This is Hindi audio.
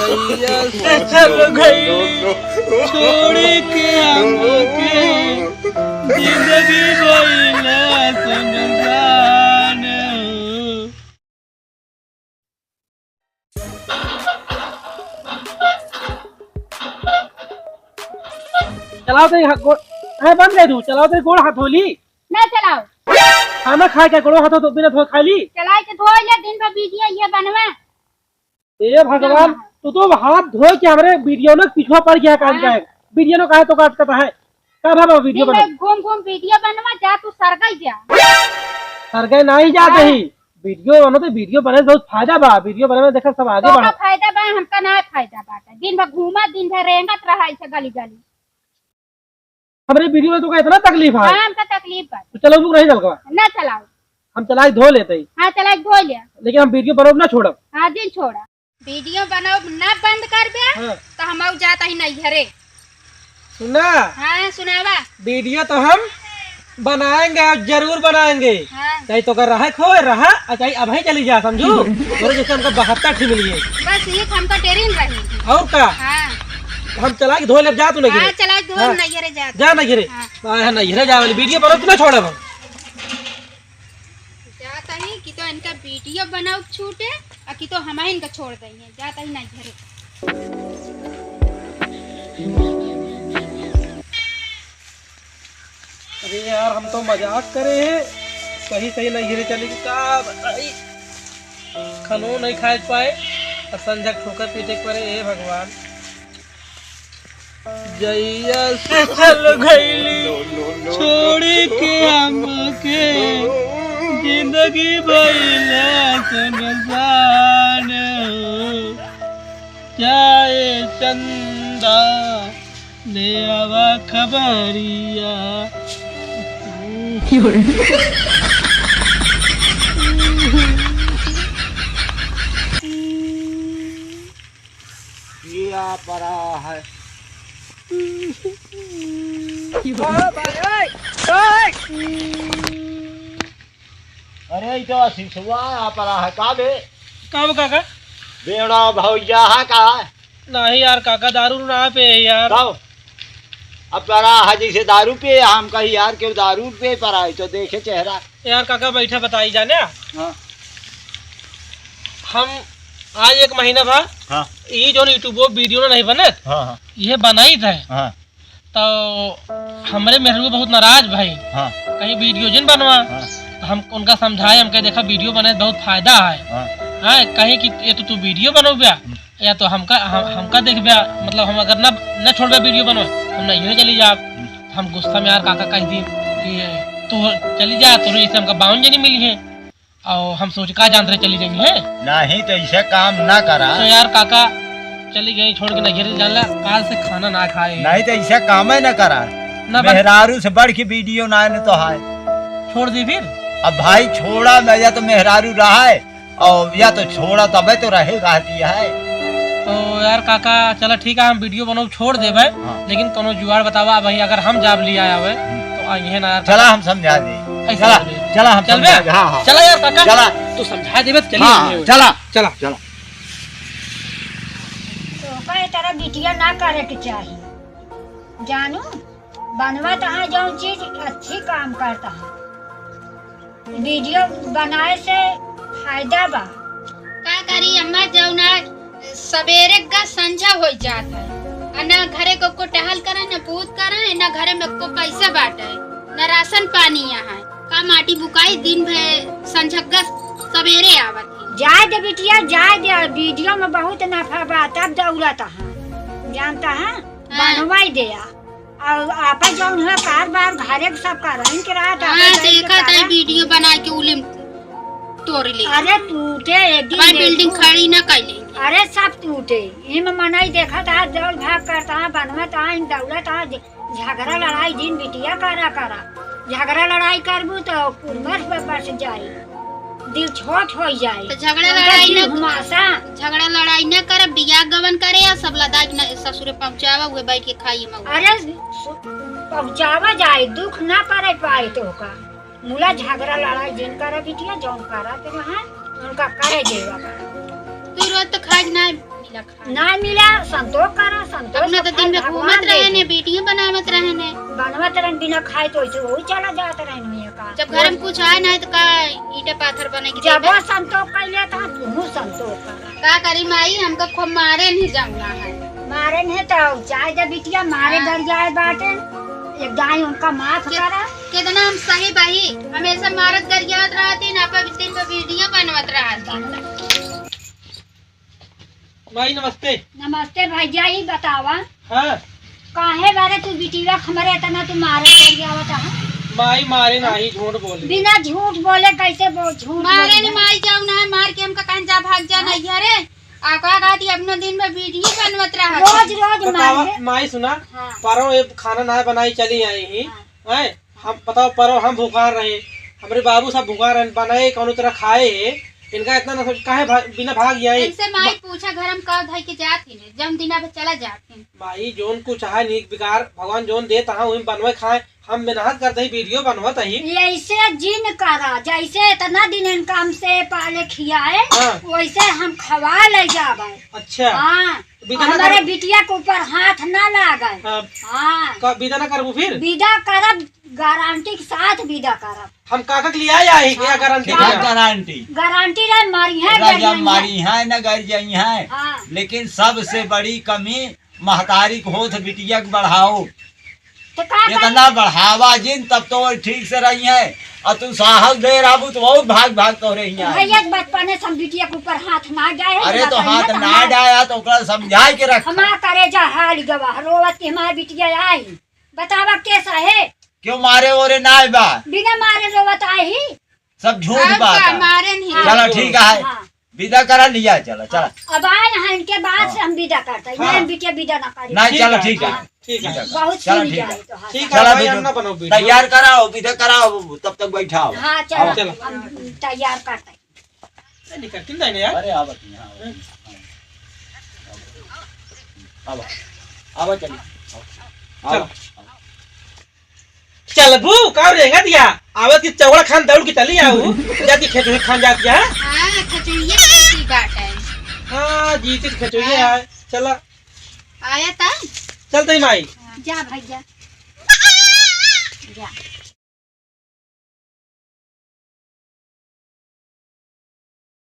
जइया से चल गई छोड़ के हमके जिंदगी भइला सुनसान। चलाओ तो बंद कर दू। चलाओ तो गोड़ हाथ होली ना चलाओ। खाना खा के गोड़ हाथ तो बिना धो खा ली। चलाए के धो ले दिन भर वीडियो ये बनवा। ए भगवान तू तो हाथ धो के हमरे वीडियो न पीछा पड़ गया काट का वीडियो न काहे तो काट का है का भाव वीडियो बना घूम घूम वीडियो बनवा जा तू सरगई जा। सरगई नहीं जाते ही वीडियो बनो तो वीडियो बने बहुत फायदा बा। वीडियो बने में देखा सब आगे बढ़ा फायदा बा हमका ना फायदा बाटे। दिन भर घूमा दिन भर रेंगत रहा है गली गली। हमरे वीडियो में तो का इतना तकलीफ है। हां हमका तकलीफ बा। तो चलो तू नहीं चलवा ना चलाओ। हम चलाए धो लेते ही। हां चलाए धो ले लेकिन हम वीडियो बनाओ ना छोड़ब। हां दिन छोड़ा वीडियो बनाओ ना बंद कर बे तो हम आउ जाता ही नहीं घरे। सुना हां सुनावा। वीडियो तो हम बनाएंगे जरूर बनाएंगे। चाहे तो कर रहा खोए रहा चाहे अब ही चली जा समझू। और जैसे हमको 72 थी मिली है बस एक हमका टेरिंग रही और का। हां हम चला के धो ले जा तू नहीं गिरे। हां चला के धो नहीं घरे जा नहीं गिरे। हां नहीं घरे जा वाली वीडियो बनाओ तू ना छोड़ब हम जाता ही कि तो इनका वीडियो बनाओ छूटे और कि तो हम इनका छोड़ देंगे जाता ही नहीं घरे। अरे यार हम तो मजाक करे हैं सही सही नहीं घिरे चले का बताई खानो नहीं खा पाए और संझा ठोकर पीटे पड़े। हे भगवान जइया से चल गईली छोड़ के हमके जिंदगी भइला सुनसान। जाए चंदा ले आवा खबरिया। किया पड़ा है अरे तो सिसुआ पड़ा है का बे कब काका बेड़ा भौजा है का नहीं यार काका दारू ना पे यार। कब अब पड़ा है जैसे दारू पे हम कही यार क्यों दारू पे पड़ा है तो देखे चेहरा। यार काका बैठा बताई जाने। हाँ हम आज 1 महीना भा हाँ ये जो यूट्यूब वीडियो नहीं बने हाँ ये बनाई थे हाँ तो हमारे मेहर बहुत नाराज भाई। हाँ कहीं वीडियो जिन बनवा हाँ तो हम उनका समझाए हम कहे देखा वीडियो बने बहुत फायदा है। हाँ कहीं कि ये तो तू वीडियो बनो ब्या या तो हमका देख ब्या मतलब हम अगर न छोड़ ब्या वीडियो बनो हम नहीं चली जा। हम गुस्सा में यार काका कह दी कि तू चली जा तो इससे हमका 52 जनी मिली है और हम सोच का जान रहे चली गई है नहीं तो ऐसे काम ना करा। तो यार काका चली गई छोड़ के नहीं जान ला काल से खाना ना खाए नहीं तो ऐसे काम ही ना करा ना मेहरारू से बढ़ के वीडियो ना तो है छोड़ दी फिर। अब भाई छोड़ा मैं या तो मेहरारू रहा है और या तो छोड़ा तबे तो रहेगा दिया है। तो यार काका चलो ठीक है हम वीडियो बनाओ छोड़ दे भाई। हाँ। लेकिन कोनो जुगाड़ बतावा भाई अगर हम जाब लिया आवे तो आइए ना यार। चला हम समझा दे चला चला हम चल समझा दे। हाँ हाँ चला यार काका चला तू समझा दे बस चलिए। हाँ चला चला चला तो कहे तरह वीडियो ना करे के चाहिए जानू बनवा तहाँ जो चीज अच्छी काम करता है वीडियो बनाए से फायदा बा। का करी अम्मा जो ना सवेरे का संझा हो जाता है ना घरे को टहल करे न पूत करे न घरे में को पैसा बांटे न राशन पानी यहाँ का माटी बुकाई दिन भर संझा सवेरे आवत जाए दे बिटिया जाए दे वीडियो में बहुत नफा बा तब दौलत है जानता है बनवाई दे और आपा जौन है कार बार घरे सब कर रही के रात देखा था वीडियो बना के उलिम तोड़ ले। अरे टूटे एक दिन बिल्डिंग खड़ी ना कर ले। अरे सब टूटे इम मनाई देखा था दौड़ भाग करता है बनवा था इन दौलत है झगड़ा लड़ाई दिन बिटिया करा झगड़ा लड़ाई करबू तो कुर्मर पे बस जाए दिल छोट हो जाए। तो झगड़ा लड़ाई न करे बिया गवन करे या सब लदाई न ससुरे पहुंचावा हुए बैठ के खाई मऊ। अरे पहुंचावा जाए दुख ना करे पाए तो का मुला झगड़ा लड़ाई जिन करे बिटिया जौन करा तो वहां उनका करे जेवा तू रोज तो खाज ना मिला खाए। ना मिला संतोष करा, संतोष अपना तो दिन में भगवान घूमत दे रहे ने, दे। वीडियो बनावत रहे ने। बनवत रहन बिना खाए तो ऐसे वही चला जाता रहन ये का। जब घर में कुछ आए ना तो का ईटा पाथर बने की जब देबे। वो संतोष कर लिया था तू संतोष करा। का करी माई, हमको खूब मारे नहीं जाऊंगा है। मारे ने तो चाहे जब बिटिया मारे डर जाए बाटे एक दाई उनका माफ करा। कितना हम सही भाई, हमेशा मारत गरियात रहती ना, पर दिन में वीडियो बनवत रहती। माई नमस्ते। नमस्ते भैया, ही बतावा हाँ काहे बारे तू बिटिया हमारे इतना तू मारे कर गया बता। माई मारे नहीं, झूठ बोले। बिना झूठ बोले कैसे बोल झूठ मारे बोले? नहीं माई जाऊ ना, मार के हमका कहीं जा भाग जा नहीं है रे। आका गाती अपना दिन में वीडियो बनवत रहा। रोज रोज बतावा मारे। माई सुना, हाँ। परो ये खाना ना बनाई चली आई ही हैं। हम बताओ परो हम भूखा रहे, हमारे बाबू सब भूखा रहे, बनाए कौन तरह खाए है। इनका इतना ना सोच काहे बिना भाग गया इनसे माई पूछा घर हम कब धाई के जाती ने, जम दिना पे चला जाती। माई जोन को चाहे नीक बिकार भगवान जोन दे तहा वही बनवे खाए। हम मेहनत करते ही वीडियो बनवत ही। ऐसे जिन करा जैसे इतना दिन इनकम से पहले खियाए हाँ। वैसे हम खवा ले जावे। अच्छा हाँ विदा ना हमारे कर- बिटिया के ऊपर हाथ ना लागे। हाँ, हाँ विदा ना करबू फिर विदा करब, गारंटी के साथ विदा करब। हम काका के लिए आई क्या गारंटी क्या है? गारंटी गारंटी रे मारी है जब मारी है न गर जाई है। हाँ लेकिन सबसे बड़ी कमी महतारी को होत बिटिया के बढ़ाओ। तो का इतना बढ़ावा जिन तब तो वो ठीक से रही है, और तू साहब दे राबू तो बहुत भाग भाग तो रही है। भैया बचपने से हम बिटिया के ऊपर हाथ ना जाए। अरे तो हाथ ना डाया तो ओकरा समझाए के रख। हमारा करे जा हाल गवाह रोवत के हमारी बिटिया आई बतावा कैसा है। क्यों मारे ओरे ना बा, बिना मारे रोवत आई ही। सब झूठ अब बात का है। मारे नहीं। चलो ठीक है, हाँ। विदा करा लिया। चलो चलो अब आए हैं इनके बाद से हम विदा करते हैं। हाँ। मैं बिटिया विदा ना करी। नहीं चलो ठीक है। ठीक है बहुत चलो सुन ठीक है। जाए तो हाँ। ठीक है चलो भाई, वीडियो- हम ना बनाओ वीडियो। तैयार कराओ, विदा कराओ, तब तक बैठाओ। हाँ चलो चलो। हम तैयार करते हैं। नहीं करती नहीं यार। अरे आवत नहीं, हाँ, आवत चलिए चलो। चल बू का रहेगा दिया आवत की चौड़ा खान दौड़ के चली आऊ जाती खेत खान जाती है। हाँ खचुइया की बात है। हाँ जीती खचोइए है। चला आया था चलते ही माई। जा भैया जा।